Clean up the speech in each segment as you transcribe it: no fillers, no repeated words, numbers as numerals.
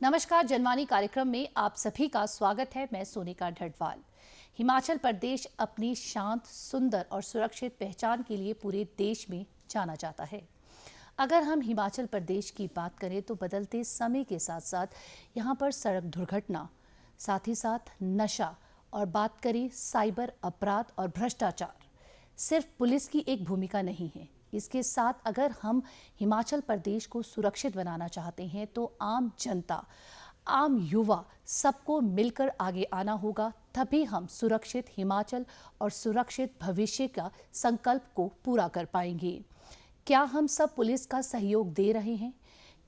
नमस्कार, जनवाणी कार्यक्रम में आप सभी का स्वागत है। मैं सोनिका ढडवाल। हिमाचल प्रदेश अपनी शांत, सुंदर और सुरक्षित पहचान के लिए पूरे देश में जाना जाता है। अगर हम हिमाचल प्रदेश की बात करें तो बदलते समय के साथ साथ यहाँ पर सड़क दुर्घटना, साथ ही साथ नशा और बात करें साइबर अपराध और भ्रष्टाचार, सिर्फ पुलिस की एक भूमिका नहीं है। इसके साथ अगर हम हिमाचल प्रदेश को सुरक्षित बनाना चाहते हैं तो आम जनता, आम युवा सबको मिलकर आगे आना होगा, तभी हम सुरक्षित हिमाचल और सुरक्षित भविष्य का संकल्प को पूरा कर पाएंगे। क्या हम सब पुलिस का सहयोग दे रहे हैं?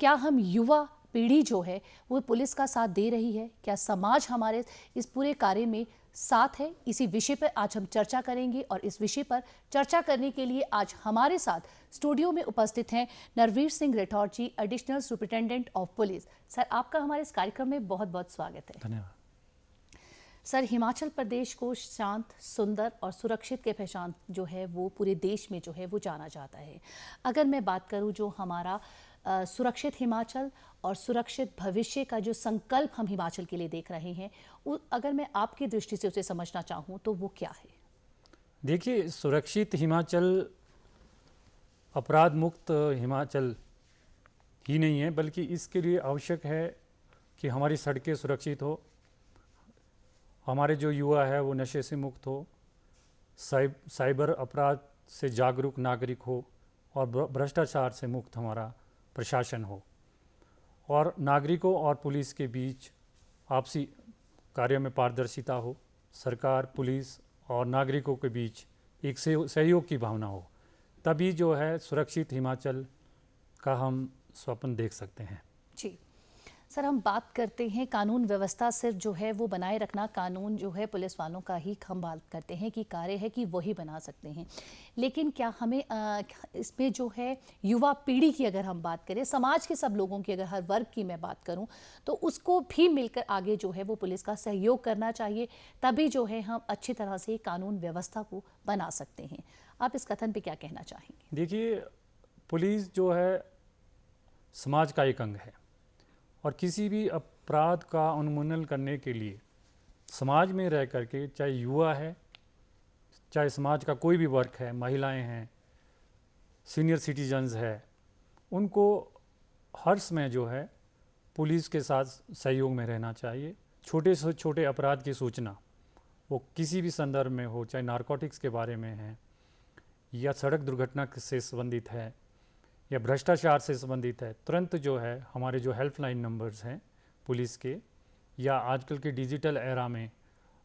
क्या हम युवा पीढ़ी जो है वो पुलिस का साथ दे रही है? क्या समाज हमारे इस पूरे कार्य में साथ है? इसी विषय पर आज हम चर्चा करेंगे और इस विषय पर चर्चा करने के लिए आज हमारे साथ स्टूडियो में उपस्थित हैं Narveer Singh Rathore ji, additional superintendent of police. Sir, आपका हमारे इस कार्यक्रम में बहुत बहुत स्वागत है। धन्यवाद। सर, हिमाचल प्रदेश को शांत, सुंदर और सुरक्षित के पहचान जो है वो पूरे देश में जो है वो जाना जाता है। अगर मैं बात करूं जो हमारा सुरक्षित हिमाचल और सुरक्षित भविष्य का जो संकल्प हम हिमाचल के लिए देख रहे हैं, अगर मैं आपकी दृष्टि से उसे समझना चाहूँ तो वो क्या है? देखिए, सुरक्षित हिमाचल अपराध मुक्त हिमाचल ही नहीं है, बल्कि इसके लिए आवश्यक है कि हमारी सड़कें सुरक्षित हो, हमारे जो युवा है वो नशे से मुक्त हो, साइबर अपराध से जागरूक नागरिक हो और भ्रष्टाचार से मुक्त हमारा प्रशासन हो, और नागरिकों और पुलिस के बीच आपसी कार्य में पारदर्शिता हो, सरकार, पुलिस और नागरिकों के बीच एक सहयोग की भावना हो, तभी जो है सुरक्षित हिमाचल का हम स्वप्न देख सकते हैं। जी सर, हम बात करते हैं कानून व्यवस्था सिर्फ जो है वो बनाए रखना, कानून जो है पुलिस वालों का ही हम बात करते हैं कि कार्य है कि वही बना सकते हैं, लेकिन क्या हमें इसमें जो है युवा पीढ़ी की अगर हम बात करें, समाज के सब लोगों की अगर हर वर्ग की मैं बात करूं तो उसको भी मिलकर आगे जो है वो पुलिस का सहयोग करना चाहिए, तभी जो है हम अच्छी तरह से कानून व्यवस्था को बना सकते हैं। आप इस कथन पर क्या कहना चाहेंगे? देखिए, पुलिस जो है समाज का एक अंग है और किसी भी अपराध का उन्मूलन करने के लिए समाज में रह करके, चाहे युवा है, चाहे समाज का कोई भी वर्ग है, महिलाएं हैं, सीनियर सिटीजन्स है, उनको हर समय जो है पुलिस के साथ सहयोग में रहना चाहिए। छोटे से छोटे अपराध की सूचना वो किसी भी संदर्भ में हो, चाहे नारकोटिक्स के बारे में है या सड़क दुर्घटना से संबंधित है या भ्रष्टाचार से संबंधित है, तुरंत जो है हमारे जो हेल्पलाइन नंबर्स हैं पुलिस के, या आजकल के डिजिटल एरा में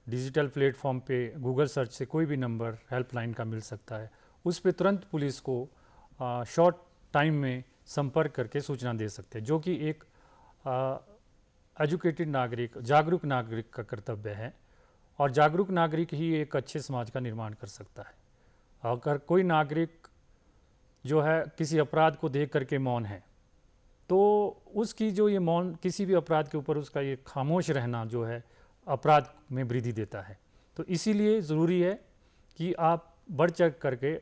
डिजिटल प्लेटफॉर्म पे गूगल सर्च से कोई भी नंबर हेल्पलाइन का मिल सकता है, उस पे तुरंत पुलिस को शॉर्ट टाइम में संपर्क करके सूचना दे सकते हैं, जो कि एक एजुकेटेड नागरिक, जागरूक नागरिक का कर्तव्य है। और जागरूक नागरिक ही एक अच्छे समाज का निर्माण कर सकता है। अगर कोई नागरिक जो है किसी अपराध को देख करके मौन है, तो उसकी जो ये मौन, किसी भी अपराध के ऊपर उसका ये खामोश रहना जो है अपराध में वृद्धि देता है। तो इसीलिए ज़रूरी है कि आप बढ़ चढ़ करके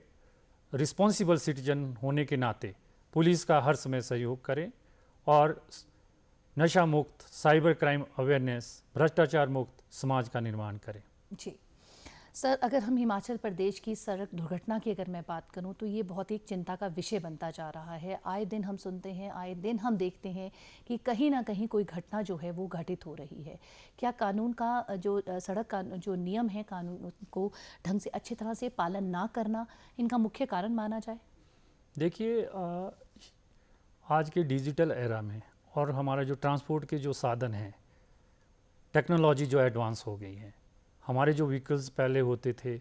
रिस्पॉन्सिबल सिटीजन होने के नाते पुलिस का हर समय सहयोग करें और नशा मुक्त, साइबर क्राइम अवेयरनेस, भ्रष्टाचार मुक्त समाज का निर्माण करें। जी सर, अगर हम हिमाचल प्रदेश की सड़क दुर्घटना की अगर मैं बात करूं तो ये बहुत एक चिंता का विषय बनता जा रहा है। आए दिन हम सुनते हैं, आए दिन हम देखते हैं कि कहीं ना कहीं कोई घटना जो है वो घटित हो रही है। क्या कानून का जो सड़क का जो नियम है, कानून को ढंग से अच्छी तरह से पालन ना करना इनका मुख्य कारण माना जाए? देखिए, आज के डिजिटल एरा में और हमारा जो ट्रांसपोर्ट के जो साधन हैं, टेक्नोलॉजी जो एडवांस हो गई है, हमारे जो व्हीकल्स पहले होते थे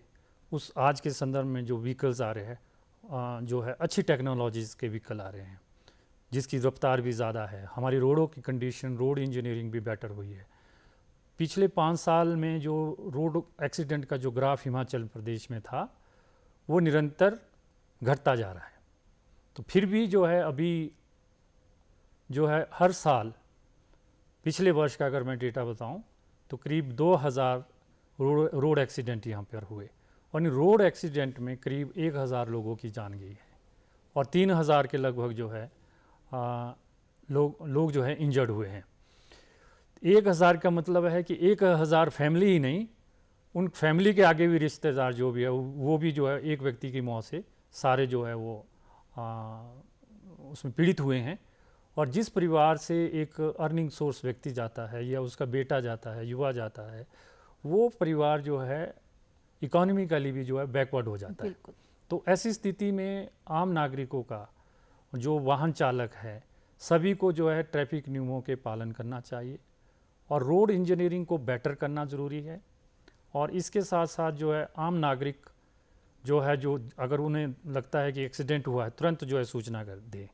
उस आज के संदर्भ में जो व्हीकल्स आ रहे हैं जो है अच्छी टेक्नोलॉजीज़ के व्हीकल आ रहे हैं, जिसकी रफ्तार भी ज़्यादा है। हमारी रोडों की कंडीशन, रोड इंजीनियरिंग भी बेटर हुई है। पिछले 5 साल में जो रोड एक्सीडेंट का जो ग्राफ हिमाचल प्रदेश में था वो निरंतर घटता जा रहा है। तो फिर भी जो है अभी जो है हर साल, पिछले वर्ष का अगर मैं डेटा बताऊं तो करीब 2000 रोड एक्सीडेंट यहाँ पर हुए, और इन रोड एक्सीडेंट में करीब 1000 लोगों की जान गई है और 3000 के लगभग जो है लोग जो है इंजर्ड हुए हैं। 1000 का मतलब है कि 1000 फैमिली ही नहीं, उन फैमिली के आगे भी रिश्तेदार जो भी है वो भी जो है एक व्यक्ति की मौत से सारे जो है वो उसमें पीड़ित हुए हैं। और जिस परिवार से एक अर्निंग सोर्स व्यक्ति जाता है या उसका बेटा जाता है, युवा जाता है, वो परिवार जो है इकोनॉमिकली भी जो है बैकवर्ड हो जाता है। तो ऐसी स्थिति में आम नागरिकों का, जो वाहन चालक है, सभी को जो है ट्रैफिक नियमों के पालन करना चाहिए और रोड इंजीनियरिंग को बेटर करना ज़रूरी है। और इसके साथ साथ जो है आम नागरिक जो है, जो अगर उन्हें लगता है कि एक्सीडेंट हुआ है, तुरंत जो है सूचना कर दे।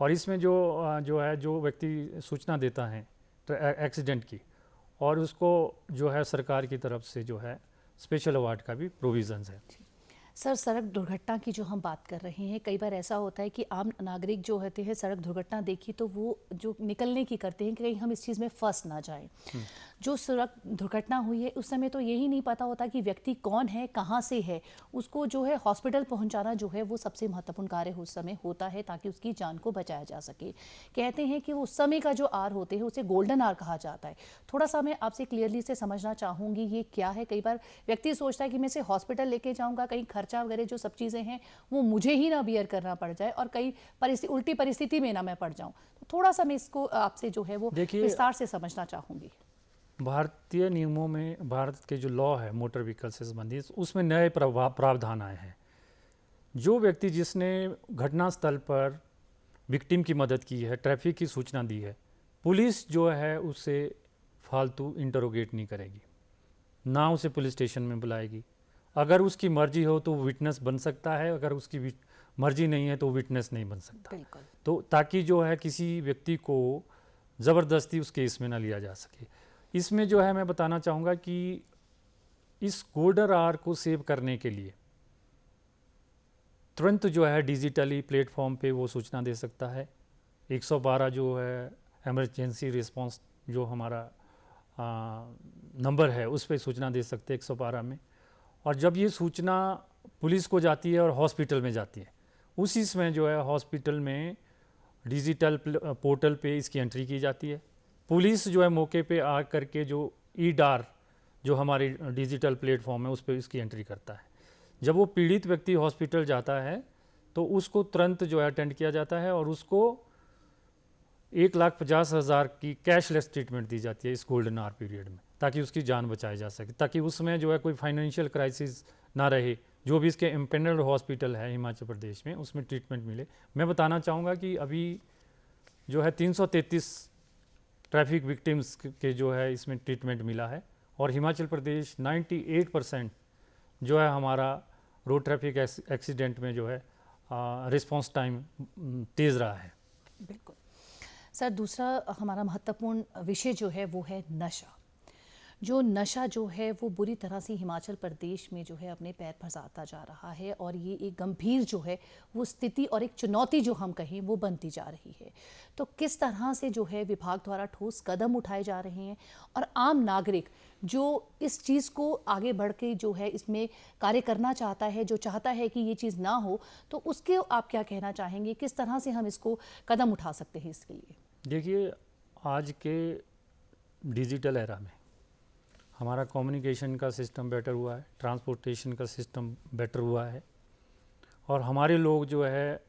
और इसमें जो व्यक्ति सूचना देता है एक्सीडेंट की, और उसको जो है सरकार की तरफ से जो है स्पेशल अवार्ड का भी प्रोविज़न्स है। सर, सड़क दुर्घटना की जो हम बात कर रहे हैं, कई बार ऐसा होता है कि आम नागरिक जो होते हैं सड़क दुर्घटना देखी तो वो जो निकलने की करते हैं कि कहीं हम इस चीज़ में फंस ना जाएं। जो सड़क दुर्घटना हुई है उस समय तो यही नहीं पता होता कि व्यक्ति कौन है, कहाँ से है, उसको जो है हॉस्पिटल पहुंचाना जो है वो सबसे महत्वपूर्ण कार्य उस समय होता है ताकि उसकी जान को बचाया जा सके। कहते हैं कि उस समय का जो आर होते हैं उसे गोल्डन आर कहा जाता है। थोड़ा सा मैं आपसे क्लियरली से समझना चाहूँगी ये क्या है। कई बार व्यक्ति सोचता है कि मैं इसे हॉस्पिटल लेके जाऊँगा, कहीं खर्चा वगैरह जो सब चीज़ें हैं वो मुझे ही ना बियर करना पड़ जाए और कई उल्टी परिस्थिति में ना मैं पड़ जाऊँ। तो थोड़ा सा मैं इसको आपसे जो है वो विस्तार से समझना चाहूँगी। भारतीय नियमों में, भारत के जो लॉ है मोटर व्हीकल से संबंधित, उसमें नए प्रावधान आए हैं। जो व्यक्ति जिसने घटनास्थल पर विक्टिम की मदद की है, ट्रैफिक की सूचना दी है, पुलिस जो है उसे फालतू इंटरोगेट नहीं करेगी, ना उसे पुलिस स्टेशन में बुलाएगी। अगर उसकी मर्जी हो तो विटनेस बन सकता है, अगर उसकी मर्जी नहीं है तो विटनेस नहीं बन सकता। तो ताकि जो है किसी व्यक्ति को ज़बरदस्ती उस केस में ना लिया जा सके। इसमें जो है मैं बताना चाहूँगा कि इस गोल्डन आवर को सेव करने के लिए तुरंत जो है डिजिटली प्लेटफॉर्म पे वो सूचना दे सकता है। 112 जो है इमरजेंसी रिस्पांस जो हमारा नंबर है उस पर सूचना दे सकते हैं 112 में। और जब ये सूचना पुलिस को जाती है और हॉस्पिटल में जाती है, उसी समय जो है हॉस्पिटल में डिजिटल पोर्टल पे इसकी एंट्री की जाती है। पुलिस जो है मौके पे आ करके जो ईडार जो हमारी डिजिटल प्लेटफॉर्म है उस पर इसकी एंट्री करता है। जब वो पीड़ित व्यक्ति हॉस्पिटल जाता है तो उसको तुरंत जो है अटेंड किया जाता है और उसको 1,50,000 की कैशलेस ट्रीटमेंट दी जाती है इस गोल्डन आवर पीरियड में, ताकि उसकी जान बचाई जा सके, ताकि उसमें जो है कोई फाइनेंशियल क्राइसिस ना रहे। जो भी इसके इम्पेनल्ड हॉस्पिटल है हिमाचल प्रदेश में उसमें ट्रीटमेंट मिले। मैं बताना चाहूँगा कि अभी जो है 333 ट्रैफिक विक्टिम्स के जो है इसमें ट्रीटमेंट मिला है और हिमाचल प्रदेश 98% जो है हमारा रोड ट्रैफिक एक्सीडेंट में जो है रिस्पांस टाइम तेज़ रहा है। बिल्कुल सर, दूसरा हमारा महत्वपूर्ण विषय जो है वो है नशा। जो नशा जो है वो बुरी तरह से हिमाचल प्रदेश में जो है अपने पैर फंसाता जा रहा है और ये एक गंभीर जो है वो स्थिति और एक चुनौती जो हम कहें वो बनती जा रही है। तो किस तरह से जो है विभाग द्वारा ठोस कदम उठाए जा रहे हैं और आम नागरिक जो इस चीज़ को आगे बढ़ के जो है इसमें कार्य करना चाहता है, जो चाहता है कि ये चीज़ ना हो, तो उसके आप क्या कहना चाहेंगे? किस तरह से हम इसको कदम उठा सकते हैं इसके लिए? देखिए, आज के डिजिटल एरा में हमारा कम्युनिकेशन का सिस्टम बेटर हुआ है, ट्रांसपोर्टेशन का सिस्टम बेटर हुआ है और हमारे लोग जो है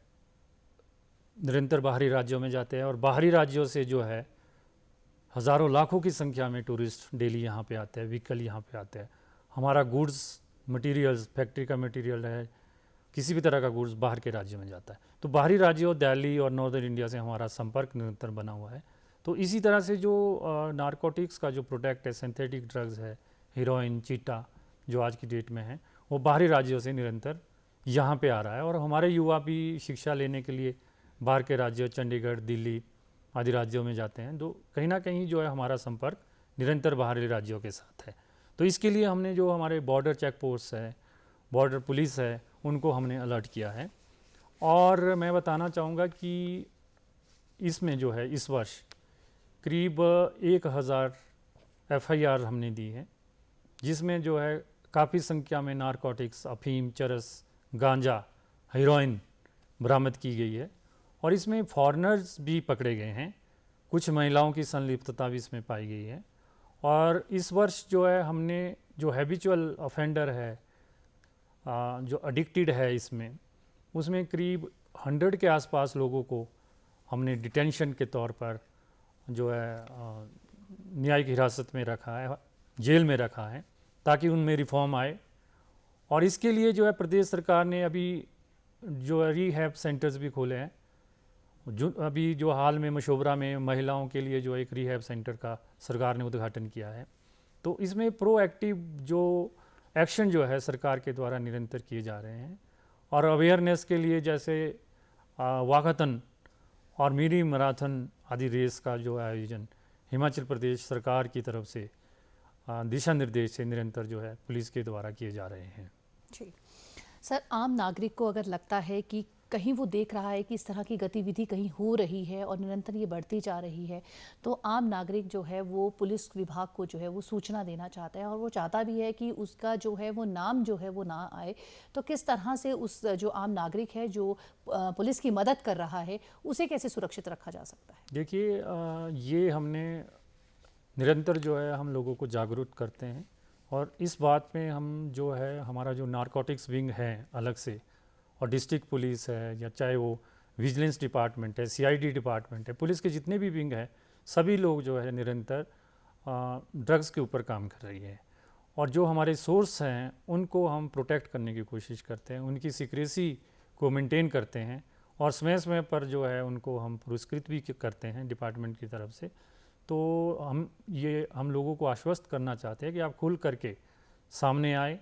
निरंतर बाहरी राज्यों में जाते हैं और बाहरी राज्यों से जो है हज़ारों लाखों की संख्या में टूरिस्ट डेली यहाँ पे आते हैं, व्हीकल यहाँ पे आते हैं। हमारा गुड्स मटेरियल्स, फैक्ट्री का मटेरियल है, किसी भी तरह का गुड्स बाहर के राज्यों में जाता है। तो बाहरी राज्यों दिल्ली और नॉर्दर्न इंडिया से हमारा संपर्क निरंतर बना हुआ है। तो इसी तरह से जो नारकोटिक्स का जो प्रोडक्ट है, सिंथेटिक ड्रग्स है, हीरोइन, चीटा जो आज की डेट में है, वो बाहरी राज्यों से निरंतर यहाँ पे आ रहा है और हमारे युवा भी शिक्षा लेने के लिए बाहर के राज्यों, चंडीगढ़, दिल्ली आदि राज्यों में जाते हैं। तो कहीं ना कहीं जो है हमारा संपर्क निरंतर बाहरी राज्यों के साथ है। तो इसके लिए हमने जो हमारे बॉर्डर चेक पोस्ट है, बॉर्डर पुलिस है, उनको हमने अलर्ट किया है। और मैं बताना चाहूँगा कि इसमें जो है इस वर्ष करीब 1000 FIR हमने दी है, जिसमें जो है काफ़ी संख्या में नारकोटिक्स, अफीम, चरस, गांजा, हीरोइन बरामद की गई है और इसमें फॉरेनर्स भी पकड़े गए हैं। कुछ महिलाओं की संलिप्तता भी इसमें पाई गई है। और इस वर्ष जो है हमने जो हैबिचुअल ऑफेंडर है, जो एडिक्टेड है इसमें, उसमें करीब 100 के आसपास लोगों को हमने डिटेंशन के तौर पर जो है न्यायिक हिरासत में रखा है, जेल में रखा है, ताकि उनमें रिफॉर्म आए। और इसके लिए जो है प्रदेश सरकार ने अभी जो है रिहैब सेंटर्स भी खोले हैं। जो अभी जो हाल में मशोबरा में महिलाओं के लिए जो एक रिहैब सेंटर का सरकार ने उद्घाटन किया है। तो इसमें प्रोएक्टिव जो एक्शन जो है सरकार के द्वारा निरंतर किए जा रहे हैं। और अवेयरनेस के लिए जैसे वाकाथन और मिनी मैराथन आदि रेस का जो आयोजन हिमाचल प्रदेश सरकार की तरफ से दिशा निर्देश से निरंतर जो है पुलिस के द्वारा किए जा रहे हैं। जी सर, आम नागरिक को अगर लगता है कि कहीं वो देख रहा है कि इस तरह की गतिविधि कहीं हो रही है और निरंतर ये बढ़ती जा रही है, तो आम नागरिक जो है वो पुलिस विभाग को जो है वो सूचना देना चाहता है और वो चाहता भी है कि उसका जो है वो नाम जो है वो ना आए। तो किस तरह से उस जो आम नागरिक है जो पुलिस की मदद कर रहा है, उसे कैसे सुरक्षित रखा जा सकता है? देखिए, ये हमने निरंतर जो है हम लोगों को जागरूक करते हैं। और इस बात में हम जो है हमारा जो नारकोटिक्स विंग है अलग से, और डिस्ट्रिक्ट पुलिस है, या चाहे वो विजिलेंस डिपार्टमेंट है, सीआईडी डिपार्टमेंट है, पुलिस के जितने भी विंग हैं, सभी लोग जो है निरंतर ड्रग्स के ऊपर काम कर रही है। और जो हमारे सोर्स हैं उनको हम प्रोटेक्ट करने की कोशिश करते हैं, उनकी सीक्रेसी को मेंटेन करते हैं, और समय समय पर जो है उनको हम पुरस्कृत भी करते हैं डिपार्टमेंट की तरफ से। तो हम लोगों को आश्वस्त करना चाहते हैं कि आप खुल करके सामने आए,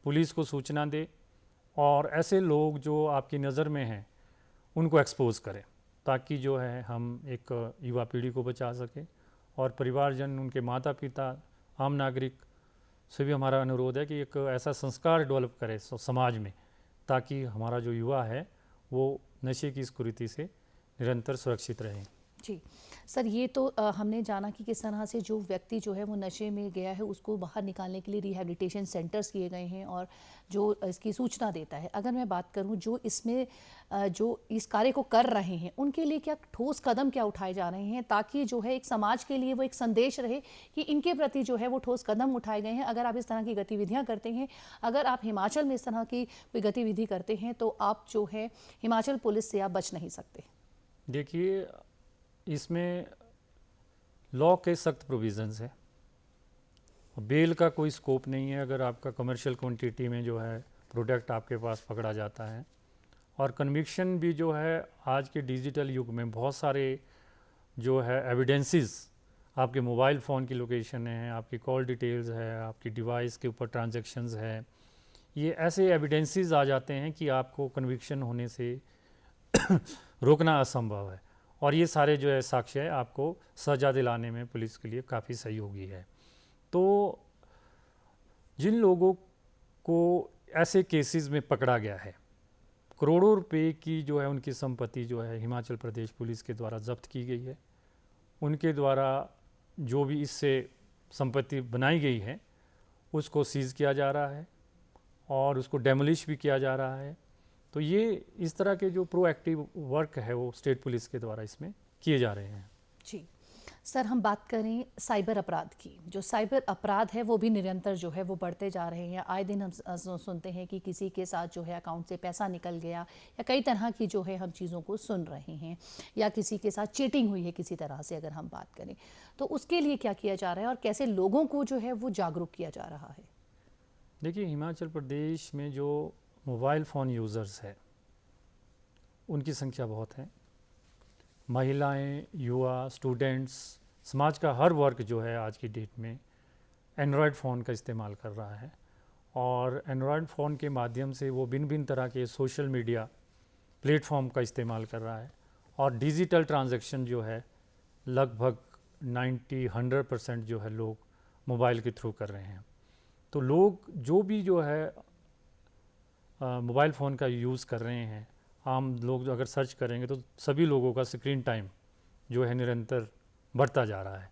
पुलिस को सूचना दे, और ऐसे लोग जो आपकी नज़र में हैं उनको एक्सपोज करें, ताकि जो है हम एक युवा पीढ़ी को बचा सकें। और परिवारजन, उनके माता पिता, आम नागरिक से भी हमारा अनुरोध है कि एक ऐसा संस्कार डेवलप करें समाज में, ताकि हमारा जो युवा है वो नशे की इस कुरीति से निरंतर सुरक्षित रहें। जी सर, ये तो हमने जाना कि किस तरह से जो व्यक्ति जो है वो नशे में गया है उसको बाहर निकालने के लिए रिहैबिलिटेशन सेंटर्स किए गए हैं और जो इसकी सूचना देता है। अगर मैं बात करूं जो इसमें जो इस कार्य को कर रहे हैं उनके लिए क्या ठोस कदम क्या उठाए जा रहे हैं, ताकि जो है एक समाज के लिए वो एक संदेश रहे कि इनके प्रति जो है वो ठोस कदम उठाए गए हैं। अगर आप इस तरह की गतिविधियाँ करते हैं, अगर आप हिमाचल में इस तरह की कोई गतिविधि करते हैं, तो आप जो है हिमाचल पुलिस से आप बच नहीं सकते। देखिए, इसमें लॉ के सख्त प्रोविज़न्स है, बेल का कोई स्कोप नहीं है अगर आपका कमर्शियल क्वांटिटी में जो है प्रोडक्ट आपके पास पकड़ा जाता है। और कन्विक्शन भी जो है आज के डिजिटल युग में बहुत सारे जो है एविडेंसेस, आपके मोबाइल फ़ोन की लोकेशन है, आपकी कॉल डिटेल्स है, आपकी डिवाइस के ऊपर ट्रांजैक्शंस है, ये ऐसे एविडेंसेस आ जाते हैं कि आपको कन्विक्शन होने से रोकना असंभव है। और ये सारे जो है साक्ष्य आपको सज़ा दिलाने में पुलिस के लिए काफ़ी सहयोगी है। तो जिन लोगों को ऐसे केसेस में पकड़ा गया है, करोड़ों रुपए की जो है उनकी संपत्ति जो है हिमाचल प्रदेश पुलिस के द्वारा जब्त की गई है। उनके द्वारा जो भी इससे संपत्ति बनाई गई है उसको सीज़ किया जा रहा है और उसको डेमोलिश भी किया जा रहा है। तो ये इस तरह के जो प्रोएक्टिव वर्क है वो स्टेट पुलिस के द्वारा इसमें किए जा रहे हैं। जी सर, हम बात करें साइबर अपराध की। जो साइबर अपराध है वो भी निरंतर जो है वो बढ़ते जा रहे हैं। आए दिन हम सुनते हैं कि किसी के साथ जो है अकाउंट से पैसा निकल गया, या कई तरह की जो है हम चीज़ों को सुन रहे हैं, या किसी के साथ चीटिंग हुई है किसी तरह से अगर हम बात करें, तो उसके लिए क्या किया जा रहा है और कैसे लोगों को जो है वो जागरूक किया जा रहा है? देखिए, हिमाचल प्रदेश में जो मोबाइल फ़ोन यूज़र्स है उनकी संख्या बहुत है। महिलाएं, युवा, स्टूडेंट्स, समाज का हर वर्ग जो है आज की डेट में एंड्रॉयड फ़ोन का इस्तेमाल कर रहा है। और एंड्रॉयड फ़ोन के माध्यम से वो भिन्न भिन्न तरह के सोशल मीडिया प्लेटफॉर्म का इस्तेमाल कर रहा है। और डिजिटल ट्रांजैक्शन जो है लगभग 90-100% जो है लोग मोबाइल के थ्रू कर रहे हैं। तो लोग जो भी जो है मोबाइल फ़ोन का यूज़ कर रहे हैं, आम लोग जो अगर सर्च करेंगे तो सभी लोगों का स्क्रीन टाइम जो है निरंतर बढ़ता जा रहा है।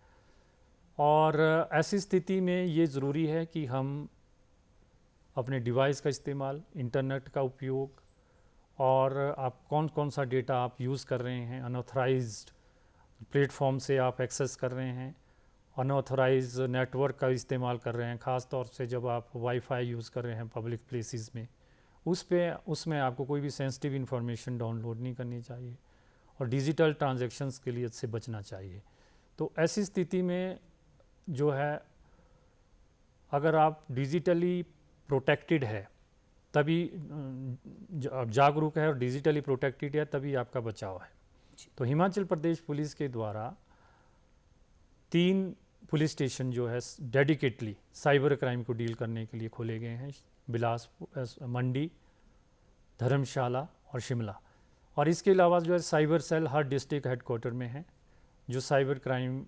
और ऐसी स्थिति में ये ज़रूरी है कि हम अपने डिवाइस का इस्तेमाल, इंटरनेट का उपयोग, और आप कौन कौन सा डेटा आप यूज़ कर रहे हैं, अनऑथराइज्ड प्लेटफॉर्म से आप एक्सेस कर रहे हैं, अनऑथराइज नेटवर्क का इस्तेमाल कर रहे हैं, ख़ास तौर से जब आप वाईफाई यूज़ कर रहे हैं पब्लिक प्लेसेस में, उसमें आपको कोई भी सेंसिटिव इन्फॉर्मेशन डाउनलोड नहीं करनी चाहिए और डिजिटल ट्रांजैक्शंस के लिए इससे बचना चाहिए। तो ऐसी स्थिति में जो है, अगर आप डिजिटली प्रोटेक्टेड है तभी जागरूक है और डिजिटली प्रोटेक्टेड है तभी आपका बचाव है। तो हिमाचल प्रदेश पुलिस के द्वारा 3 पुलिस स्टेशन जो है डेडिकेटली साइबर क्राइम को डील करने के लिए खोले गए हैं, बिलासपुर, मंडी, धर्मशाला और शिमला। और इसके अलावा जो है साइबर सेल हर डिस्ट्रिक्ट हेडक्वार्टर में है, जो साइबर क्राइम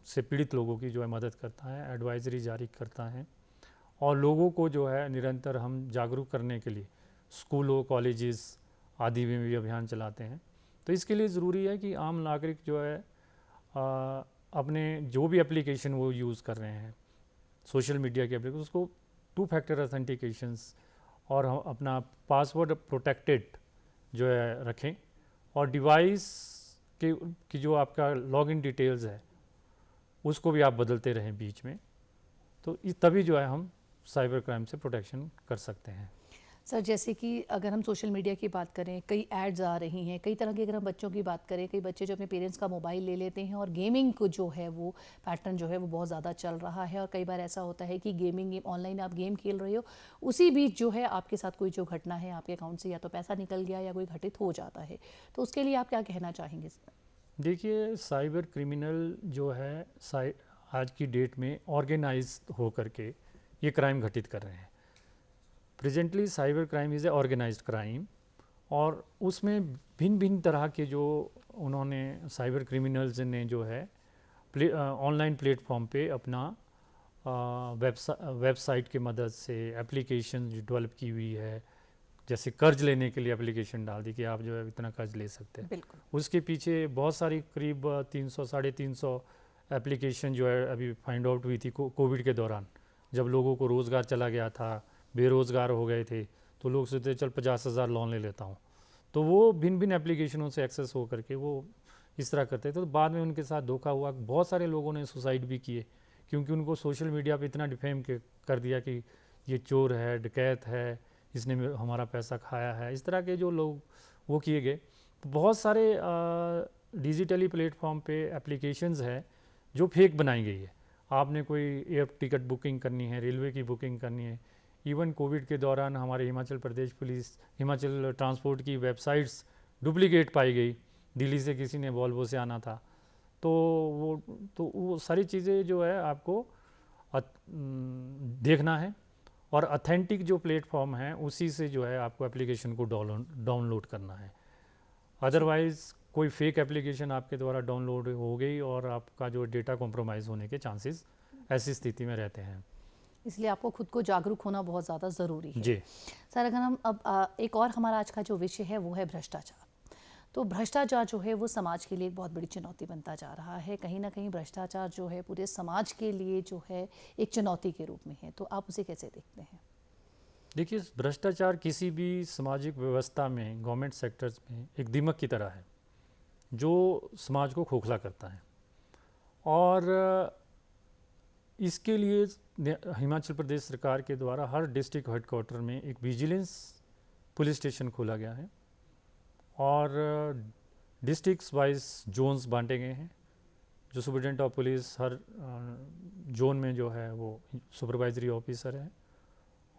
से पीड़ित लोगों की जो है मदद करता है, एडवाइजरी जारी करता है और लोगों को जो है निरंतर हम जागरूक करने के लिए स्कूलों, कॉलेजेस आदि में भी अभियान चलाते हैं। तो इसके लिए ज़रूरी है कि आम नागरिक जो है अपने जो भी एप्लीकेशन वो यूज़ कर रहे हैं, सोशल मीडिया के एप्लीकेशन, उसको 2 फैक्टर ऑथेंटिकेशंस और अपना पासवर्ड प्रोटेक्टेड जो है रखें और डिवाइस की जो आपका लॉगिन डिटेल्स है उसको भी आप बदलते रहें बीच में। तो तभी जो है हम साइबर क्राइम से प्रोटेक्शन कर सकते हैं। सर, जैसे कि अगर हम सोशल मीडिया की बात करें, कई एड्स आ रही हैं, कई तरह के, अगर हम बच्चों की बात करें, कई बच्चे जो अपने पेरेंट्स का मोबाइल ले लेते हैं और गेमिंग को जो है वो पैटर्न जो है वो बहुत ज़्यादा चल रहा है। और कई बार ऐसा होता है कि गेमिंग ऑनलाइन आप गेम खेल रहे हो, उसी बीच जो है आपके साथ कोई जो घटना है, आपके अकाउंट से या तो पैसा निकल गया या कोई घटित हो जाता है। तो उसके लिए आप क्या कहना चाहेंगे सर? देखिए, साइबर क्रिमिनल जो है आज की डेट में ऑर्गेनाइज हो करके ये क्राइम घटित कर रहे हैं। Presently cyber crime is a organised crime और उसमें भिन्न भिन्न तरह के जो उन्होंने साइबर क्रिमिनल्स ने जो है ऑनलाइन प्लेटफॉर्म पे अपना वेबसाइट की मदद से एप्लीकेशन डेवलप की हुई है। जैसे कर्ज लेने के लिए एप्लीकेशन डाल दी कि आप जो है इतना कर्ज ले सकते हैं। बिल्कुल। उसके पीछे बहुत सारी करीब 300 साढ़े 300 एप्लीकेशन जो है अभी फाइंड आउट हुई थी कोविड के दौरान, जब लोगों को रोज़गार चला गया था, बेरोज़गार हो गए थे, तो लोग सोचते चल 50,000 लोन ले लेता हूँ। तो वो भिन्न भिन्न एप्लीकेशनों से एक्सेस हो करके वो इस तरह करते थे। तो बाद में उनके साथ धोखा हुआ, बहुत सारे लोगों ने सुसाइड भी किए क्योंकि उनको सोशल मीडिया पे इतना डिफेम कर दिया कि ये चोर है, डकैत है, इसने हमारा पैसा खाया है। इस तरह के जो लोग वो किए गए। तो बहुत सारे डिजिटली प्लेटफॉर्म पे एप्लीकेशंस है जो फेक बनाई गई है। आपने कोई एयर टिकट बुकिंग करनी है, रेलवे की बुकिंग करनी है, इवन कोविड के दौरान हमारे हिमाचल प्रदेश पुलिस, हिमाचल ट्रांसपोर्ट की वेबसाइट्स डुप्लीकेट पाई गई। दिल्ली से किसी ने वॉल्वो से आना था, तो वो सारी चीज़ें जो है आपको देखना है और ऑथेंटिक जो प्लेटफॉर्म है उसी से जो है आपको एप्लीकेशन को डाउनलोड करना है। अदरवाइज़ कोई फेक एप्लीकेशन आपके द्वारा डाउनलोड हो गई और आपका जो डेटा कॉम्प्रोमाइज़ होने के चांसेस ऐसी स्थिति में रहते हैं। इसलिए आपको खुद को जागरूक होना बहुत ज़्यादा ज़रूरी है। जी सर, अगर हम अब एक और हमारा आज का जो विषय है वो है भ्रष्टाचार। तो भ्रष्टाचार जो है वो समाज के लिए एक बहुत बड़ी चुनौती बनता जा रहा है। कहीं ना कहीं भ्रष्टाचार जो है पूरे समाज के लिए जो है एक चुनौती के रूप में है। तो आप उसे कैसे देखते हैं? देखिए, भ्रष्टाचार किसी भी सामाजिक व्यवस्था में, गवर्नमेंट सेक्टर्स में एक दीमक की तरह है जो समाज को खोखला करता है। और इसके लिए हिमाचल प्रदेश सरकार के द्वारा हर डिस्ट्रिक्ट हेडक्वार्टर में एक विजिलेंस पुलिस स्टेशन खोला गया है और डिस्ट्रिक्ट्स वाइज जोन्स बांटे गए हैं। जो superintendent of police her zone में जो है वो सुपरवाइजरी ऑफिसर है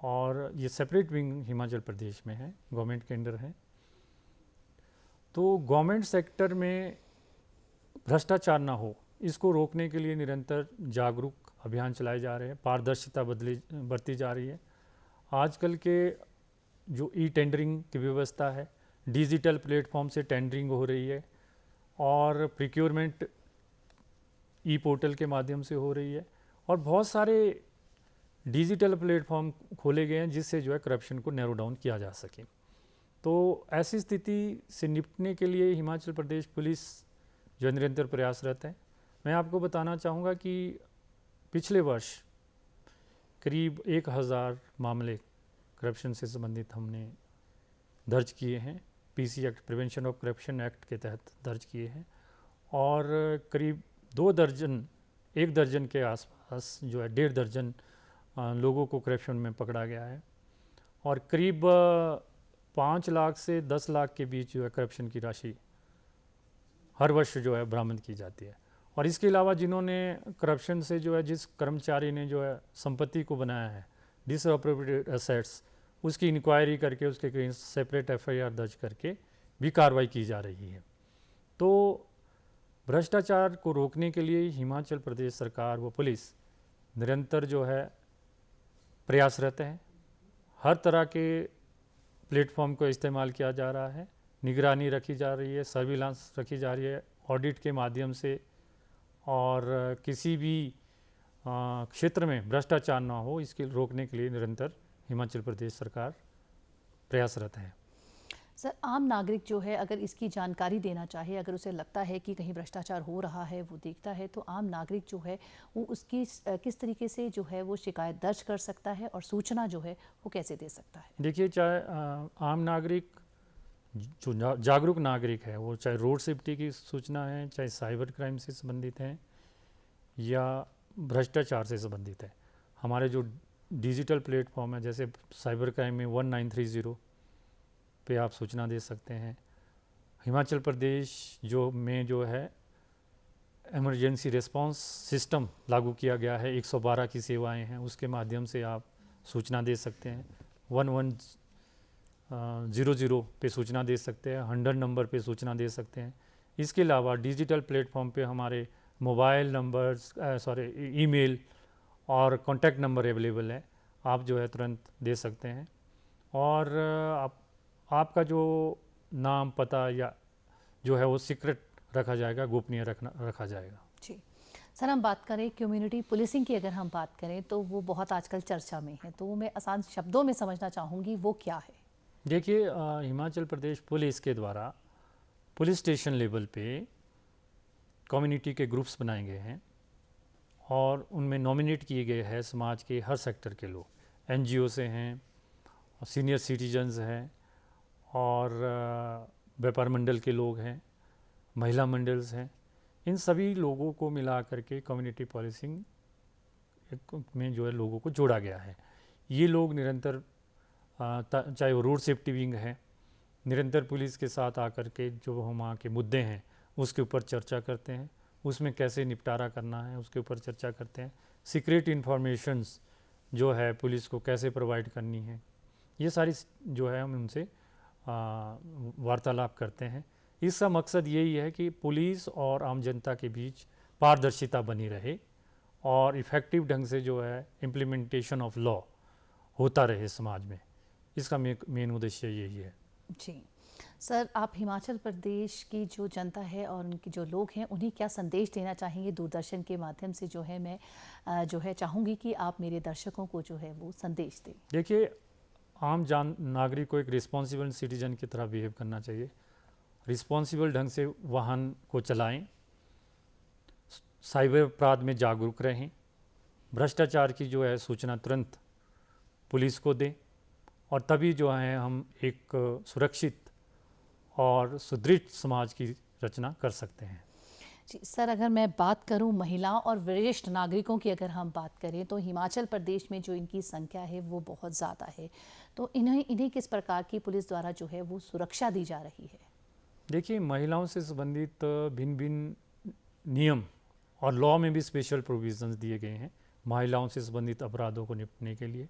और ये सेपरेट विंग हिमाचल प्रदेश में है, गवर्नमेंट के अंडर है। तो गवर्नमेंट सेक्टर में भ्रष्टाचार ना हो, इसको रोकने के लिए निरंतर जागरूक अभियान चलाए जा रहे हैं, पारदर्शिता बरती जा रही है। आजकल के जो ई टेंडरिंग की व्यवस्था है, डिजिटल प्लेटफॉर्म से टेंडरिंग हो रही है और प्रिक्योरमेंट ई पोर्टल के माध्यम से हो रही है और बहुत सारे डिजिटल प्लेटफॉर्म खोले गए हैं जिससे जो है करप्शन को नैरो डाउन किया जा सके। तो ऐसी स्थिति से निपटने के लिए हिमाचल प्रदेश पुलिस जो निरंतर प्रयासरत है। मैं आपको बताना चाहूँगा कि पिछले वर्ष करीब 1000 मामले करप्शन से संबंधित हमने दर्ज किए हैं। PC act, prevention of corruption act के तहत दर्ज किए हैं और करीब 2 दर्जन 1 दर्जन के आसपास जो है 1.5 दर्जन लोगों को करप्शन में पकड़ा गया है और करीब 5 लाख से 10 लाख के बीच जो है करप्शन की राशि हर वर्ष जो है बरामद की जाती है। और इसके अलावा जिन्होंने करप्शन से जो है जिस कर्मचारी ने जो है संपत्ति को बनाया है डिसअप्रोप्रिएटेड एसेट्स, उसकी इंक्वायरी करके उसके कहीं सेपरेट एफआईआर दर्ज करके भी कार्रवाई की जा रही है। तो भ्रष्टाचार को रोकने के लिए हिमाचल प्रदेश सरकार व पुलिस निरंतर जो है प्रयासरत है। हर तरह के प्लेटफॉर्म को इस्तेमाल किया जा रहा है, निगरानी रखी जा रही है, सर्विलांस रखी जा रही है ऑडिट के माध्यम से, और किसी भी क्षेत्र में भ्रष्टाचार ना हो इसके रोकने के लिए निरंतर हिमाचल प्रदेश सरकार प्रयासरत है। सर, आम नागरिक जो है अगर इसकी जानकारी देना चाहे, अगर उसे लगता है कि कहीं भ्रष्टाचार हो रहा है, वो देखता है, तो आम नागरिक जो है वो उसकी किस तरीके से जो है वो शिकायत दर्ज कर सकता है और सूचना जो है वो कैसे दे सकता है? देखिए, चाहे आम नागरिक जो जागरूक नागरिक है, वो चाहे रोड सेफ्टी की सूचना है, चाहे साइबर क्राइम से संबंधित है या भ्रष्टाचार से संबंधित है, हमारे जो डिजिटल प्लेटफॉर्म है जैसे साइबर क्राइम में 1930 पे आप सूचना दे सकते हैं। हिमाचल प्रदेश जो है इमरजेंसी रिस्पांस सिस्टम लागू किया गया है, 112 की सेवाएं हैं, उसके माध्यम से आप सूचना दे सकते हैं। 1100 पे सूचना दे सकते हैं, 100 नंबर पे सूचना दे सकते हैं। इसके अलावा डिजिटल प्लेटफॉर्म पे हमारे मोबाइल नंबर्स ईमेल और कॉन्टैक्ट नंबर अवेलेबल है, आप जो है तुरंत दे सकते हैं। और आपका जो नाम पता या जो है वो सीक्रेट रखा जाएगा, गोपनीय रखा जाएगा। जी सर, हम बात करें कम्युनिटी पुलिसिंग की, अगर हम बात करें तो वो बहुत आजकल चर्चा में है, तो वो मैं आसान शब्दों में समझना चाहूँगी, वो क्या है? देखिए, हिमाचल प्रदेश पुलिस के द्वारा पुलिस स्टेशन लेवल पे कम्युनिटी के ग्रुप्स बनाए गए हैं और उनमें नॉमिनेट किए गए हैं समाज के हर सेक्टर के लोग, एनजीओ से हैं, सीनियर सिटीजन्स हैं और व्यापार मंडल के लोग हैं, महिला मंडल्स हैं। इन सभी लोगों को मिला करके कम्युनिटी पुलिसिंग में जो है लोगों को जोड़ा गया है। ये लोग निरंतर चाहे वो रोड सेफ्टी विंग है, निरंतर पुलिस के साथ आकर के जो वहाँ के मुद्दे हैं उसके ऊपर चर्चा करते हैं, उसमें कैसे निपटारा करना है उसके ऊपर चर्चा करते हैं। सीक्रेट इन्फॉर्मेशंस जो है पुलिस को कैसे प्रोवाइड करनी है, ये सारी जो है हम उनसे वार्तालाप करते हैं। इसका मकसद यही है कि पुलिस और आम जनता के बीच पारदर्शिता बनी रहे और इफ़ेक्टिव ढंग से जो है इम्प्लीमेंटेशन ऑफ लॉ होता रहे समाज में। इसका मेन उद्देश्य यही है। जी सर, आप हिमाचल प्रदेश की जो जनता है और उनके जो लोग हैं उन्हें क्या संदेश देना चाहेंगे? दूरदर्शन के माध्यम से जो है मैं जो है चाहूँगी कि आप मेरे दर्शकों को जो है वो संदेश दें। देखिए, आम नागरिक को एक रिस्पॉन्सिबल सिटीजन की तरह बिहेव करना चाहिए, रिस्पॉन्सिबल ढंग से वाहन को चलाएं, साइबर अपराध में जागरूक रहें, भ्रष्टाचार की जो है सूचना तुरंत पुलिस को दें और तभी जो है हम एक सुरक्षित और सुदृढ़ समाज की रचना कर सकते हैं। जी सर, अगर मैं बात करूं महिलाओं और वरिष्ठ नागरिकों की, अगर हम बात करें तो हिमाचल प्रदेश में जो इनकी संख्या है वो बहुत ज़्यादा है, तो इन्हें किस प्रकार की पुलिस द्वारा जो है वो सुरक्षा दी जा रही है? देखिए, महिलाओं से संबंधित भिन्न भिन्न नियम और लॉ में भी स्पेशल प्रोविजंस दिए गए हैं महिलाओं से संबंधित अपराधों को निपटने के लिए।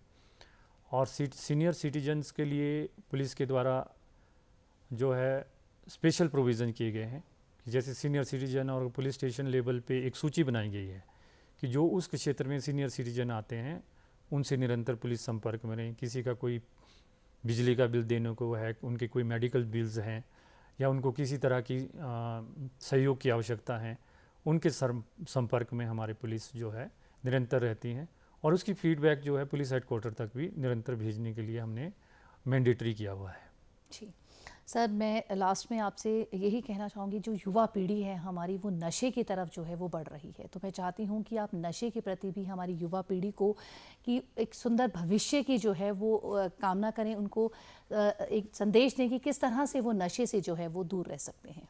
और सीनियर सिटीजन्स के लिए पुलिस के द्वारा जो है स्पेशल प्रोविज़न किए गए हैं, जैसे सीनियर सिटीजन और पुलिस स्टेशन लेवल पे एक सूची बनाई गई है कि जो उस क्षेत्र में सीनियर सिटीजन आते हैं उनसे निरंतर पुलिस संपर्क में रहें। किसी का कोई बिजली का बिल देने को है, उनके कोई मेडिकल बिल्स हैं या उनको किसी तरह की सहयोग की आवश्यकता है, उनके संपर्क में हमारे पुलिस जो है निरंतर रहती हैं और उसकी फीडबैक जो है पुलिस हेडक्वार्टर तक भी निरंतर भेजने के लिए हमने मैंडेटरी किया हुआ है। जी सर, मैं लास्ट में आपसे यही कहना चाहूँगी, जो युवा पीढ़ी है हमारी वो नशे की तरफ जो है वो बढ़ रही है, तो मैं चाहती हूँ कि आप नशे के प्रति भी हमारी युवा पीढ़ी को कि एक सुंदर भविष्य की जो है वो कामना करें, उनको एक संदेश दें कि किस तरह से वो नशे से जो है वो दूर रह सकते हैं।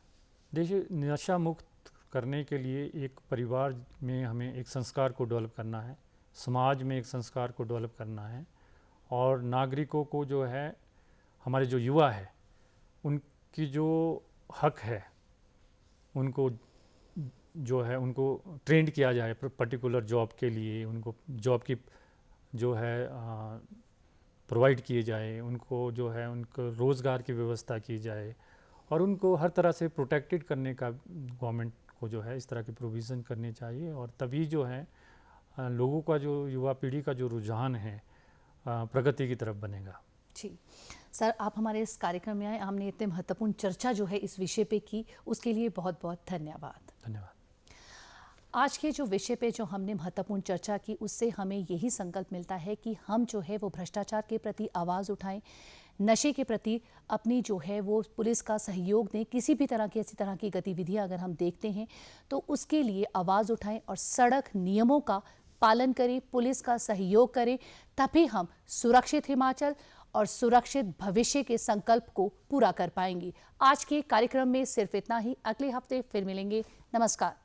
देखिए, नशा मुक्त करने के लिए एक परिवार में हमें एक संस्कार को डेवलप करना है, समाज में एक संस्कार को डेवलप करना है, और नागरिकों को जो है, हमारे जो युवा है, उनकी जो हक है, उनको जो है उनको ट्रेंड किया जाए पर्टिकुलर जॉब के लिए, उनको जॉब की जो है प्रोवाइड किए जाए, उनको जो है उनको रोज़गार की व्यवस्था की जाए, और उनको हर तरह से प्रोटेक्टेड करने का गवर्नमेंट को जो है इस तरह की प्रोविज़न करनी चाहिए। और तभी जो है लोगों का, जो युवा पीढ़ी का जो रुझान है प्रगति की तरफ बनेगा। जी सर, आप हमारे इस कार्यक्रम में आए, हमने इतने महत्वपूर्ण चर्चा जो है इस विषय पे की, उसके लिए बहुत बहुत धन्यवाद। धन्यवाद। आज के जो विषय पे जो हमने महत्वपूर्ण चर्चा की, उससे हमें यही संकल्प मिलता है कि हम जो है वो भ्रष्टाचार के प्रति आवाज़ उठाएं, नशे के प्रति अपनी जो है वो पुलिस का सहयोग दें। किसी भी तरह की ऐसी तरह की गतिविधियां अगर हम देखते हैं तो उसके लिए आवाज़ उठाएं और सड़क नियमों का पालन करें, पुलिस का सहयोग करें, तभी हम सुरक्षित हिमाचल और सुरक्षित भविष्य के संकल्प को पूरा कर पाएंगे। आज के कार्यक्रम में सिर्फ इतना ही। अगले हफ्ते फिर मिलेंगे। नमस्कार।